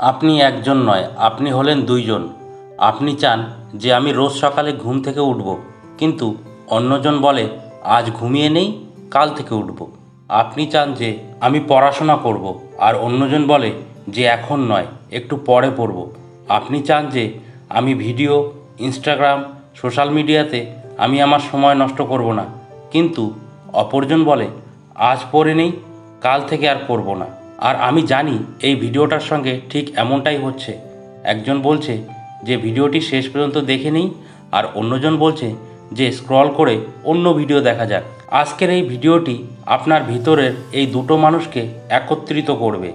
আপনি একজন নয়, আপনি হলেন দুইজন। আপনি চান যে আমি রোজ সকালে ঘুম থেকে উঠব, কিন্তু অন্যজন বলে আজ ঘুমিয়ে নেই, কাল থেকে উঠব। আপনি চান যে আমি পড়াশোনা করব, আর অন্যজন বলে যে এখন নয়, একটু পরে পড়ব। আপনি চান যে আমি ভিডিও, ইনস্টাগ্রাম, সোশ্যাল মিডিয়াতে আমি আমার সময় নষ্ট করব না, কিন্তু অপরজন বলে আজ পড়ে নেই, কাল থেকে আর পড়ব না। আর আমি জানি এই ভিডিওটার সঙ্গে ঠিক এমনটাই হচ্ছে। একজন বলছে যে ভিডিওটি শেষ পর্যন্ত দেখে নিই, আর অন্যজন বলছে যে স্ক্রল করে অন্য ভিডিও দেখা যাক। আজকের এই ভিডিওটি আপনার ভিতরের এই দুটো মানুষকে একত্রিত করবে।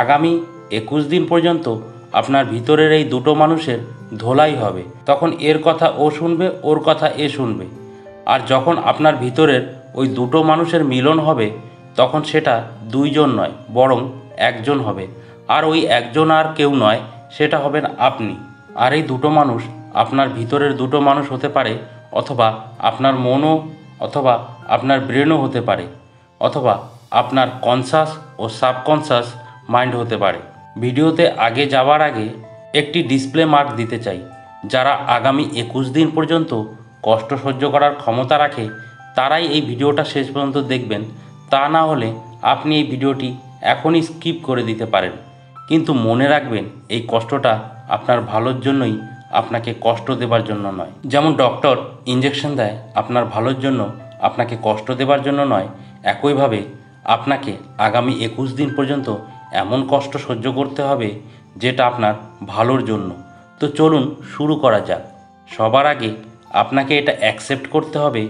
আগামী 21 দিন পর্যন্ত আপনার ভিতরের এই দুটো মানুষের ধোলাই হবে। তখন এর কথা ও শুনবে, ওর কথা এ শুনবে। আর যখন আপনার ভিতরের ওই দুটো মানুষের মিলন হবে, তখন সেটা দুইজন নয়, বরং একজন হবে। আর ওই একজন আর কেউ নয়, সেটা হবেন আপনি। আর এই দুটো মানুষ আপনার ভিতরের দুটো মানুষ হতে পারে, অথবা আপনার মনও, অথবা আপনার ব্রেনও হতে পারে, অথবা আপনার কনসাস ও সাবকনসাস মাইন্ড হতে পারে। ভিডিওতে আগে যাওয়ার আগে একটি ডিসপ্লে মার্ক দিতে চাই। যারা আগামী 21 দিন পর্যন্ত কষ্ট সহ্য করার ক্ষমতা রাখে, তারাই এই ভিডিওটা শেষ পর্যন্ত দেখবেন। তা না হলে আপনি এই ভিডিওটি এখনই স্কিপ করে দিতে পারেন। কিন্তু মনে রাখবেন, এই কষ্টটা আপনার ভালোর জন্যই, আপনাকে কষ্ট দেবার জন্য নয়। যেমন ডক্টর ইঞ্জেকশন দেয় আপনার ভালোর জন্য, আপনাকে কষ্ট দেবার জন্য নয়, একইভাবে আপনাকে আগামী 21 দিন পর্যন্ত এমন কষ্ট সহ্য করতে হবে যেটা আপনার ভালোর জন্য। তো চলুন শুরু করা যাক। সবার আগে আপনাকে এটা অ্যাকসেপ্ট করতে হবে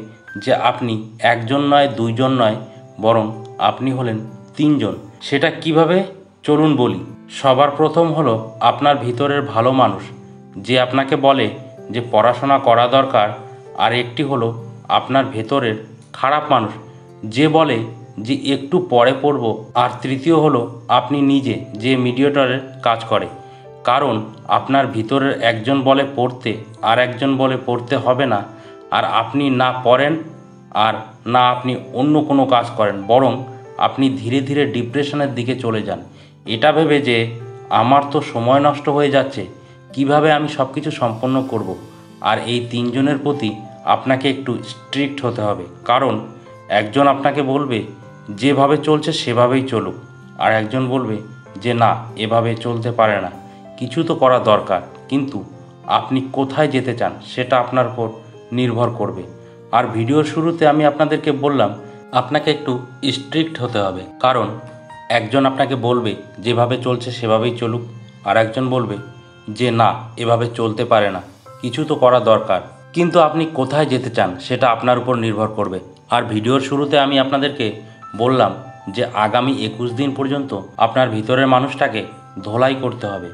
যে আপনি একজন নয়, দুইজন নয়, বরং আপনি হলেন তিনজন। সেটা কিভাবে, চলুন বলি। সবার প্রথম হলো আপনার ভিতরের ভালো মানুষ, যে আপনাকে বলে যে পড়াশোনা করা দরকার। আর একটি হলো আপনার ভেতরের খারাপ মানুষ, যে বলে যে একটু পরে পড়ব। আর তৃতীয় হলো আপনি নিজে, যে মিডিয়েটরের কাজ করে। কারণ আপনার ভিতরের একজন বলে পড়তে, আর একজন বলে পড়তে হবে না। আর আপনি না পড়েন, আর না আপনি অন্য কোনো কাজ করেন, বরং আপনি ধীরে ধীরে ডিপ্রেশনের দিকে চলে যান, এটা ভেবে যে আমার তো সময় নষ্ট হয়ে যাচ্ছে, কিভাবে আমি সব কিছু সম্পন্ন করব। আর এই তিনজনের প্রতি আপনাকে একটু স্ট্রিক্ট হতে হবে। কারণ একজন আপনাকে বলবে যেভাবে চলছে সেভাবেই চলুক, আর একজন বলবে যে না, এভাবে চলতে পারে না, কিছু তো করা দরকার। কিন্তু আপনি কোথায় যেতে চান সেটা আপনার উপর নির্ভর করবে। আর ভিডিওর শুরুতে আমি আপনাদেরকে বললাম আপনাকে একটু স্ট্রিক্ট হতে হবে। কারণ একজন আপনাকে বলবে যেভাবে চলছে সেভাবেই চলুক, আর একজন বলবে যে না, এভাবে চলতে পারে না, কিছু তো করা দরকার। কিন্তু আপনি কোথায় যেতে চান সেটা আপনার উপর নির্ভর করবে। আর ভিডিওর শুরুতে আমি আপনাদেরকে বললাম যে আগামী 21 দিন পর্যন্ত আপনার ভিতরের মানুষটাকে ধোলাই করতে হবে।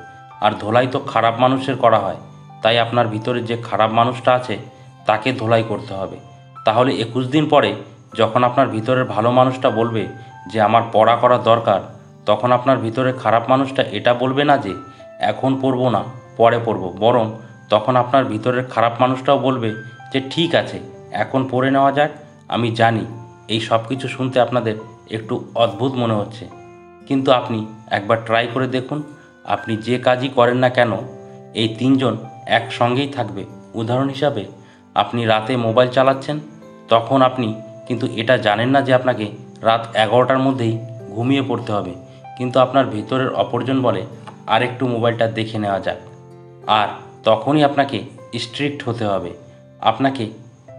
আর ধোলাই তো খারাপ মানুষের করা হয়, তাই আপনার ভিতরে যে খারাপ মানুষটা আছে তাকে ধোলাই করতে হবে। তাহলে 21 দিন পরে যখন আপনার ভিতরের ভালো মানুষটা বলবে যে আমার পড়া করা দরকার, তখন আপনার ভিতরে খারাপ মানুষটা এটা বলবে না যে এখন পড়বো না, পরে পড়বো, বরং তখন আপনার ভিতরের খারাপ মানুষটাও বলবে যে ঠিক আছে, এখন পড়ে নেওয়া যাক। আমি জানি এই সব কিছু শুনতে আপনাদের একটু অদ্ভুত মনে হচ্ছে, কিন্তু আপনি একবার ট্রাই করে দেখুন। আপনি যে কাজই করেন না কেন, এই তিনজন একসঙ্গেই থাকবে। উদাহরণ হিসাবে, আপনি রাতে মোবাইল চালাচ্ছেন, তখন আপনি কিন্তু এটা জানেন না যে আপনাকে রাত 11টার মধ্যেই ঘুমিয়ে পড়তে হবে, কিন্তু আপনার ভেতরের অপরজন বলে আর একটু মোবাইলটা দেখে নেওয়া যাক। আর তখনই আপনাকে স্ট্রিক্ট হতে হবে। আপনাকে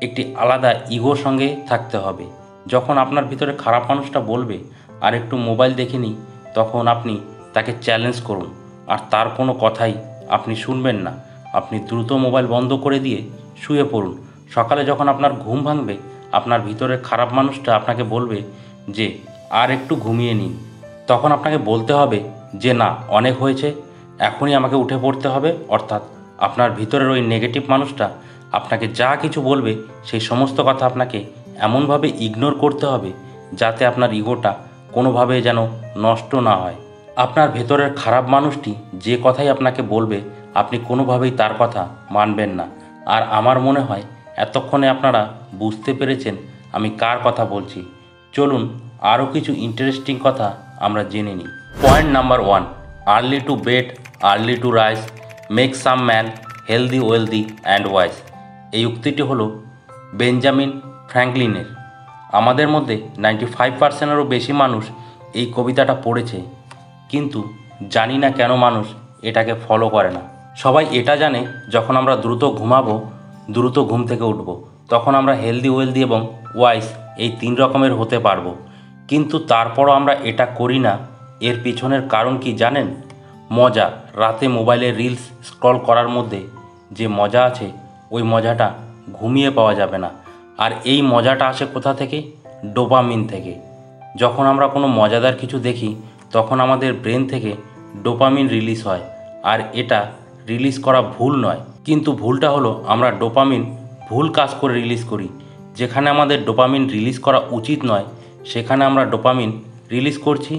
একটি আলাদা ইগোর সঙ্গে থাকতে হবে। যখন আপনার ভিতরে খারাপ মানুষটা বলবে আর একটু মোবাইল দেখে নিই, তখন আপনি তাকে চ্যালেঞ্জ করুন। আর তার কোনো কথাই আপনি শুনবেন না। আপনি দ্রুত মোবাইল বন্ধ করে দিয়ে শুয়ে পড়ুন। সকালে যখন আপনার ঘুম ভাঙবে, আপনার ভিতরের খারাপ মানুষটা আপনাকে বলবে যে আর একটু ঘুমিয়ে নিন। তখন আপনাকে বলতে হবে যে না, অনেক হয়েছে, এখনই আমাকে উঠে পড়তে হবে। অর্থাৎ আপনার ভিতরের ওই নেগেটিভ মানুষটা আপনাকে যা কিছু বলবে, সেই সমস্ত কথা আপনাকে এমনভাবে ইগনোর করতে হবে যাতে আপনার ইগোটা কোনোভাবে যেন নষ্ট না হয়। আপনার ভেতরের খারাপ মানুষটি যে কথাই আপনাকে বলবে, আপনি কোনোভাবেই তার কথা মানবেন না। আর আমার মনে হয় এতক্ষণে আপনারা বুঝতে পেরেছেন আমি কার কথা বলছি। চলুন আরও কিছু ইন্টারেস্টিং কথা আমরা জেনে নিই। Point number 1, early to bed early to rise make some man healthy wealthy and wise. এই উক্তিটি হলো বেঞ্জামিন ফ্র্যাঙ্কলিনের। আমাদের মধ্যে 95%-এরও বেশি মানুষ এই কবিতাটা পড়েছে, কিন্তু জানি না কেন মানুষ এটাকে ফলো করে না। সবাই এটা জানে যখন আমরা দ্রুত ঘুমাবো, দ্রুত ঘুম থেকে উঠবো, তখন আমরা হেলদি ওয়েলদি এবং ওয়াইজ এই 3 রকমের হতে পারবো, কিন্তু তারপরও আমরা এটা করি না। এর পিছনের কারণ কি জানেন? মজা। রাতে মোবাইলে রিলস স্ক্রল করার মধ্যে যে মজা আছে, ওই মজাটা ঘুমিয়ে পাওয়া যাবে না। আর এই মজাটা আসে কোথা থেকে? ডোপামিন থেকে। যখন আমরা কোনো মজাদার কিছু দেখি, তখন আমাদের ব্রেন থেকে ডোপামিন রিলিজ হয়। আর এটা রিলিজ করা ভুল নয়, কিন্তু ভুলটা হলো আমরা ডোপামিন ভুল কাজ করে রিলিজ করি। যেখানে আমাদের ডোপামিন রিলিজ করা উচিত নয়, সেখানে আমরা ডোপামিন রিলিজ করছি।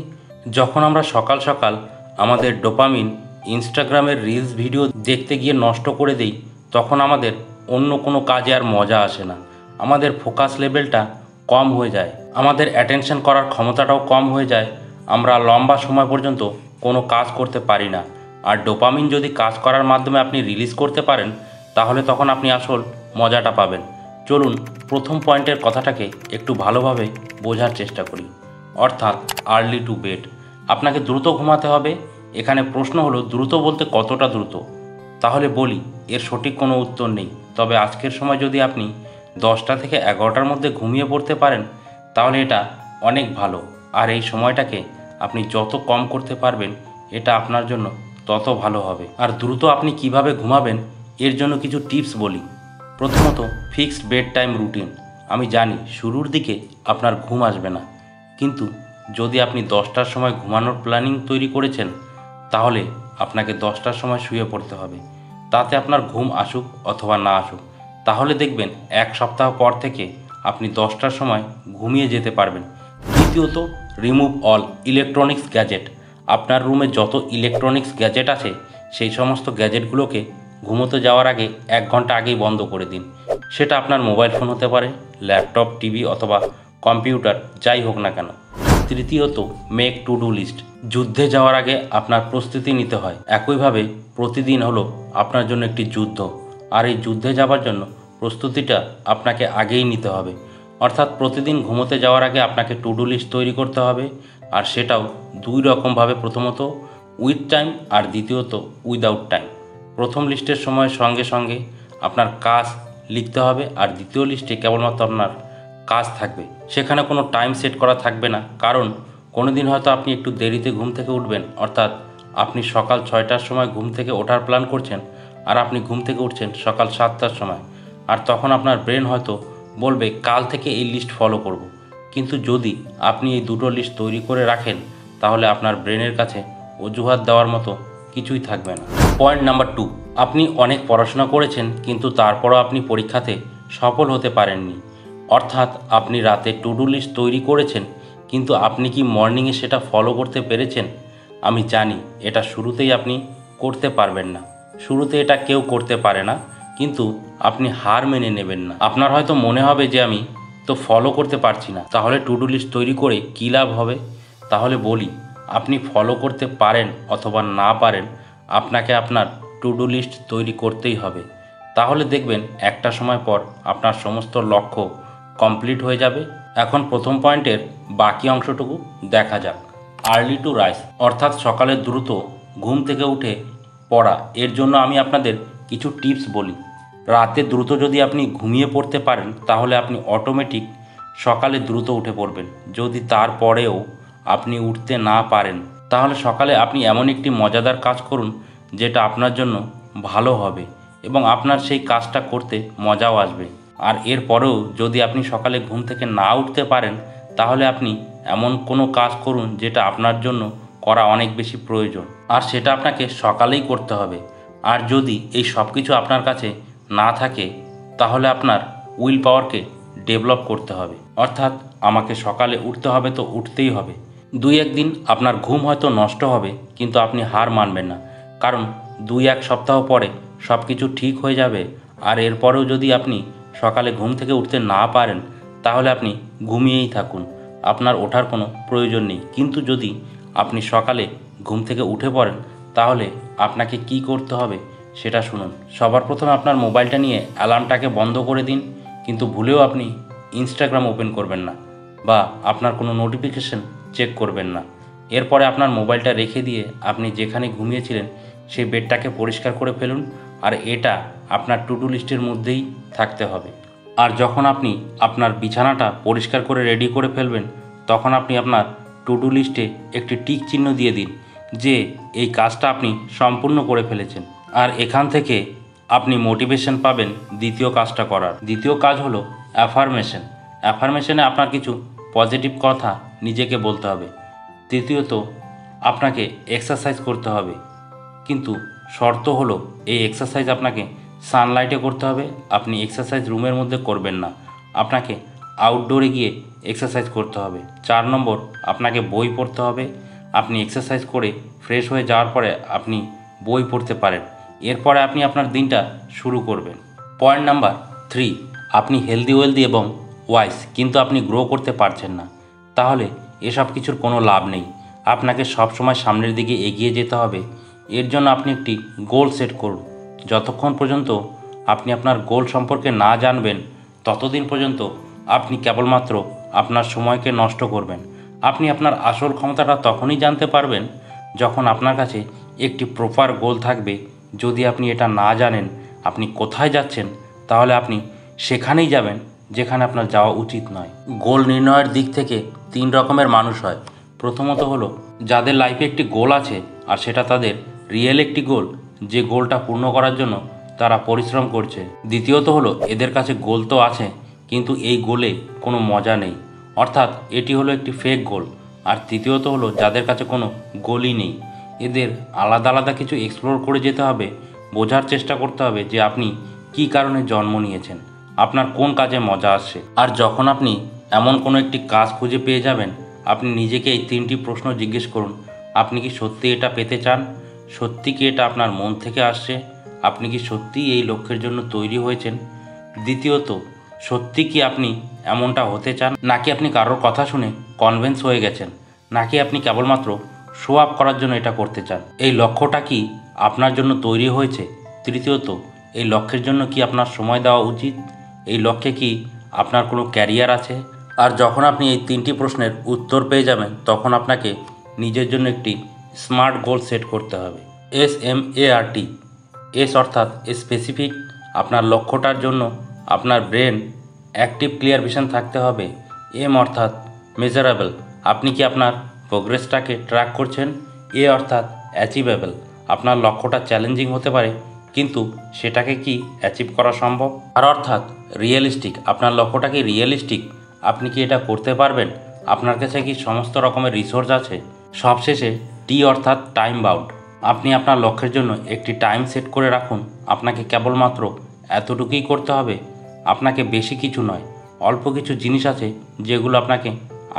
যখন আমরা সকাল সকাল আমাদের ডোপামিন ইনস্টাগ্রামের রিলস ভিডিও দেখতে গিয়ে নষ্ট করে দেই, তখন আমাদের অন্য কোনো কাজে আর মজা আসে না। আমাদের ফোকাস লেভেলটা কম হয়ে যায়, আমাদের অ্যাটেনশন করার ক্ষমতাটাও কম হয়ে যায়। আমরা লম্বা সময় পর্যন্ত কোনো কাজ করতে পারি না। আর ডোপামিন যদি কাজ করার মাধ্যমে আপনি রিলিজ করতে পারেন, তাহলে তখন আপনি আসল মজাটা পাবেন। চলুন প্রথম পয়েন্টের কথাটাকে একটু ভালোভাবে বোঝার চেষ্টা করি, অর্থাৎ আর্লি টু বেড। আপনাকে দ্রুত ঘুমাতে হবে। এখানে প্রশ্ন হলো দ্রুত বলতে কতটা দ্রুত? তাহলে বলি, এর সঠিক কোনো উত্তর নেই। তবে আজকের সময় যদি আপনি 10টা থেকে 11টার মধ্যে ঘুমিয়ে পড়তে পারেন, তাহলে এটা অনেক ভালো। আর এই সময়টাকে আপনি যত কম করতে পারবেন, এটা আপনার জন্য তত ভালো হবে। আর দ্রুত আপনি কিভাবে ঘুমাবেন, এর জন্য কিছু টিপস বলি। প্রথমত, ফিক্সড বেড টাইম রুটিন। আমি জানি শুরুর দিকে আপনার ঘুম আসবে না, কিন্তু যদি আপনি 10টার সময় ঘুমানোর প্ল্যানিং তৈরি করেছেন, তাহলে আপনাকে 10টার সময় শুয়ে পড়তে হবে। তাতে আপনার ঘুম আসুক অথবা না আসুক, তাহলে দেখবেন 1 সপ্তাহ পর থেকে আপনি 10টার সময় ঘুমিয়ে যেতে পারবেন। দ্বিতীয়ত, রিমুভ অল ইলেকট্রনিক্স গ্যাজেট। আপনার রুমে যত ইলেকট্রনিক্স গ্যাজেট আছে, সেই সমস্ত গ্যাজেটগুলোকে ঘুমোতে যাওয়ার আগে 1 ঘন্টা আগেই বন্ধ করে দিন। সেটা আপনার মোবাইল ফোন হতে পারে, ল্যাপটপ, টিভি অথবা কম্পিউটার, যাই হোক না কেন। তৃতীয়ত, মেক টু ডু লিস্ট। যুদ্ধে যাওয়ার আগে আপনার প্রস্তুতি নিতে হয়, একইভাবে প্রতিদিন হলো আপনার জন্য একটি যুদ্ধ। আর এই যুদ্ধে যাওয়ার জন্য প্রস্তুতিটা আপনাকে আগেই নিতে হবে। অর্থাৎ প্রতিদিন ঘুমোতে যাওয়ার আগে আপনাকে টু ডু লিস্ট তৈরি করতে হবে, আর সেটাও 2 রকমভাবে। প্রথমত উইথ টাইম, আর দ্বিতীয়ত উইদাউট টাইম। প্রথম লিস্টের সময় সঙ্গে সঙ্গে আপনার কাজ লিখতে হবে, আর দ্বিতীয় লিস্টে কেবলমাত্র আপনার কাজ থাকবে। সেখানে কোনো টাইম সেট করা থাকবে না, কারণ কোনো দিন হয়তো আপনি একটু দেরিতে ঘুম থেকে উঠবেন। অর্থাৎ আপনি সকাল 6টার সময় ঘুম থেকে ওঠার প্ল্যান করছেন, আর আপনি ঘুম থেকে উঠছেন সকাল 7টার সময়। আর তখন আপনার ব্রেন হয়তো বলবে কাল থেকে এই লিস্ট ফলো করব। কিন্তু যদি আপনি এই দুটো লিস্ট তৈরি করে রাখেন, তাহলে আপনার ব্রেনের কাছে অজুহাত দেওয়ার মতো কিছুই থাকবে না। পয়েন্ট নাম্বার 2, আপনি অনেক পড়াশোনা করেছেন, কিন্তু তারপরও আপনি পরীক্ষাতে সফল হতে পারেননি। অর্থাৎ আপনি রাতে টু ডু লিস্ট তৈরি করেছেন, কিন্তু আপনি কি মর্নিংয়ে সেটা ফলো করতে পেরেছেন? আমি জানি এটা শুরুতেই আপনি করতে পারবেন না, শুরুতে এটা কেউ করতে পারে না, কিন্তু আপনি হার মেনে নেবেন না। আপনার হয়তো মনে হবে যে আমি তো ফলো করতে পারছি না, তাহলে টু ডু লিস্ট তৈরি করে কী লাভ হবে? তাহলে বলি, আপনি ফলো করতে পারেন অথবা না পারেন, আপনাকে আপনার টু ডু লিস্ট তৈরি করতেই হবে। তাহলে দেখবেন একটা সময় পর আপনার সমস্ত লক্ষ্য কমপ্লিট হয়ে যাবে। এখন প্রথম পয়েন্টের বাকি অংশটুকু দেখা যাক। আর্লি টু রাইজ, অর্থাৎ সকালে দ্রুত ঘুম থেকে উঠে পড়া। এর জন্য আমি আপনাদের কিছু টিপস বলি। রাতে দ্রুত যদি আপনি ঘুমিয়ে পড়তে পারেন, তাহলে আপনি অটোমেটিক সকালে দ্রুত উঠে পড়বেন। যদি তারপরেও আপনি উঠতে না পারেন, তাহলে সকালে আপনি এমন একটি মজাদার কাজ করুন যেটা আপনার জন্য ভালো হবে, এবং আপনার সেই কাজটা করতে মজাও আসবে। আর এরপরেও যদি আপনি সকালে ঘুম থেকে না উঠতে পারেন, তাহলে আপনি এমন কোনো কাজ করুন যেটা আপনার জন্য করা অনেক বেশি প্রয়োজন, আর সেটা আপনাকে সকালেই করতে হবে। আর যদি এই সব কিছু আপনার কাছে না থাকে, তাহলে আপনার উইল পাওয়ারকে ডেভেলপ করতে হবে। অর্থাৎ আমাকে সকালে উঠতে হবে তো উঠতেই হবে। 2-1 দিন আপনার ঘুম হয়তো নষ্ট হবে, কিন্তু আপনি হার মানবেন না, কারণ 2-1 সপ্তাহ পরে সব কিছু ঠিক হয়ে যাবে। আর এরপরেও যদি আপনি সকালে ঘুম থেকে উঠতে না পারেন, তাহলে আপনি ঘুমিয়েই থাকুন, আপনার ওঠার কোনো প্রয়োজন নেই। কিন্তু যদি আপনি সকালে ঘুম থেকে উঠে পড়েন, তাহলে আপনাকে কি করতে হবে সেটা শুনুন। সবার প্রথমে আপনার মোবাইলটা নিয়ে অ্যালার্মটাকে বন্ধ করে দিন, কিন্তু ভুলেও আপনি ইনস্টাগ্রাম ওপেন করবেন না বা আপনার কোনো নোটিফিকেশন চেক করবেন না। এরপরে আপনার মোবাইলটা রেখে দিয়ে আপনি যেখানে ঘুমিয়েছিলেন সেই বেডটাকে পরিষ্কার করে ফেলুন, আর এটা আপনার টু ডু লিস্টের মধ্যেই থাকতে হবে। আর যখন আপনি আপনার বিছানাটা পরিষ্কার করে রেডি করে ফেলবেন, তখন আপনি আপনার টু ডু লিস্টে একটি টিক চিহ্ন দিয়ে দিন যে এই কাজটা আপনি সম্পূর্ণ করে ফেলেছেন। আর এখান থেকে আপনি মোটিভেশন পাবেন দ্বিতীয় কাজটা করার। দ্বিতীয় কাজ হলো অ্যাফার্মেশন। অ্যাফার্মেশনে আপনার কিছু পজিটিভ কথা নিজেকে বলতে হবে। তৃতীয়ত আপনাকে এক্সারসাইজ করতে হবে, কিন্তু শর্ত হলো এই এক্সারসাইজ আপনাকে সানলাইটে করতে হবে। আপনি এক্সারসাইজ রুমের মধ্যে করবেন না, আপনাকে আউটডোরে গিয়ে এক্সারসাইজ করতে হবে। 4 নম্বর, আপনাকে বই পড়তে হবে। আপনি এক্সারসাইজ করে ফ্রেশ হয়ে যাওয়ার পরে আপনি বই পড়তে পারেন, এরপরে আপনি আপনার দিনটা শুরু করবেন। পয়েন্ট নাম্বার 3, আপনি হেলদি এবং ওয়াইজ, কিন্তু আপনি গ্রো করতে পারছেন না। তাহলে এসব কিছুর কোনো লাভ নেই। আপনাকে সবসময় সামনের দিকে এগিয়ে যেতে হবে। এর জন্য আপনি একটি গোল সেট করুন। যতক্ষণ পর্যন্ত আপনি আপনার গোল সম্পর্কে না জানবেন, ততদিন পর্যন্ত আপনি কেবলমাত্র আপনার সময়কে নষ্ট করবেন। আপনি আপনার আসল ক্ষমতাটা তখনই জানতে পারবেন যখন আপনার কাছে একটি প্রপার গোল থাকবে। যদি আপনি এটা না জানেন আপনি কোথায় যাচ্ছেন, তাহলে আপনি সেখানেই যাবেন যেখানে আপনার যাওয়া উচিত নয়। গোল নির্ণয়ের দিক থেকে 3 রকমের মানুষ হয়। প্রথমত হলো যাদের লাইফে একটি গোল আছে আর সেটা তাদের রিয়েল একটি গোল, যে গোলটা পূর্ণ করার জন্য তারা পরিশ্রম করছে। দ্বিতীয়ত হলো এদের কাছে গোল তো আছে, কিন্তু এই গোলে কোনো মজা নেই, অর্থাৎ এটি হলো একটি ফেক গোল। আর তৃতীয়ত হলো যাদের কাছে কোনো গোলই নেই। এদের আলাদা আলাদা কিছু এক্সপ্লোর করে যেতে হবে, বোঝার চেষ্টা করতে হবে যে আপনি কী কারণে জন্ম নিয়েছেন, আপনার কোন কাজে মজা আসছে। আর যখন আপনি এমন কোনো একটি কাজ খুঁজে পেয়ে যাবেন, আপনি নিজেকে এই 3টি প্রশ্ন জিজ্ঞেস করুন। আপনি কি সত্যি এটা পেতে চান? সত্যি কি এটা আপনার মন থেকে আসছে? আপনি কি সত্যি এই লক্ষ্যের জন্য তৈরি হয়েছেন? দ্বিতীয়ত, সত্যি কি আপনি এমনটা হতে চান, নাকি আপনি কারোর কথা শুনে কনভিন্স হয়ে গেছেন, নাকি আপনি কেবলমাত্র শো আপ করার জন্য এটা করতে চান? এই লক্ষ্যটা কি আপনার জন্য তৈরি হয়েছে? তৃতীয়ত, এই লক্ষ্যের জন্য কি আপনার সময় দেওয়া উচিত? এই লক্ষ্যে কি আপনার কোনো ক্যারিয়ার আছে? আর যখন আপনি এই 3টি প্রশ্নের উত্তর পেয়ে যাবেন, তখন আপনাকে নিজের জন্য একটি স্মার্ট গোল সেট করতে হবে। SMART। এস অর্থাৎ স্পেসিফিক, আপনার লক্ষ্যটার জন্য আপনার ব্রেন অ্যাক্টিভ ক্লিয়ার ভিশন থাকতে হবে। এম অর্থাৎ মেজারেবল, আপনি কি আপনার প্রোগ্রেসটাকে ট্র্যাক করছেন। এ অর্থাৎ অ্যাচিভেবল, আপনার লক্ষ্যটা চ্যালেঞ্জিং হতে পারে কিন্তু সেটাকে কি অ্যাচিভ করা সম্ভব। আর অর্থাৎ রিয়েলিস্টিক, আপনার লক্ষ্যটা কি রিয়েলিস্টিক, আপনি কি এটা করতে পারবেন, আপনার কাছে কি সমস্ত রকমের রিসোর্স আছে। সবশেষে টি অর্থাৎ টাইম বাউন্ড, আপনি আপনার লক্ষ্যের জন্য একটি টাইম সেট করে রাখুন। আপনাকে কেবলমাত্র এতটুকুই করতে হবে, আপনাকে বেশি কিছু নয়। অল্প কিছু জিনিস আছে যেগুলো আপনাকে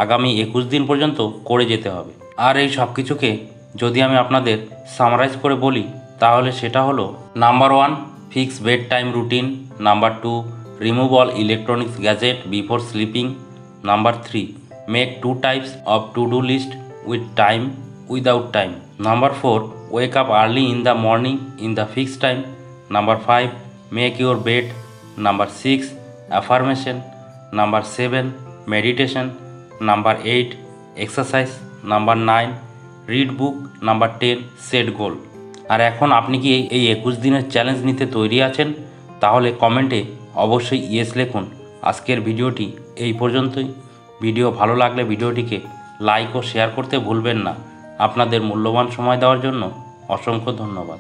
আগামী 21 দিন পর্যন্ত করে যেতে হবে। আর এই সব কিছুকে যদি আমি আপনাদের সামারাইজ করে বলি, তাহলে সেটা হলো: number 1, fix bedtime routine. Number 2, remove all electronics gadget before sleeping. Number 3, make 2 types of to do list, with time, without time. Number 4, wake up early in the morning in the fixed time. Number 5, make your bed. Number 6, affirmation. Number 7, meditation. Number 8, exercise. Number 9, read book. Number 10, set goal. আর এখন আপনি কি এই 21 দিনের challenge নিতে তৈরি আছেন? তাহলে কমেন্টে অবশ্যই ইয়েস লিখুন। আজকের ভিডিওটি এই পর্যন্তই। ভিডিও ভালো লাগলে ভিডিওটিকে লাইক ও শেয়ার করতে ভুলবেন না। আপনাদের মূল্যবান সময় দেওয়ার জন্য অসংখ্য ধন্যবাদ।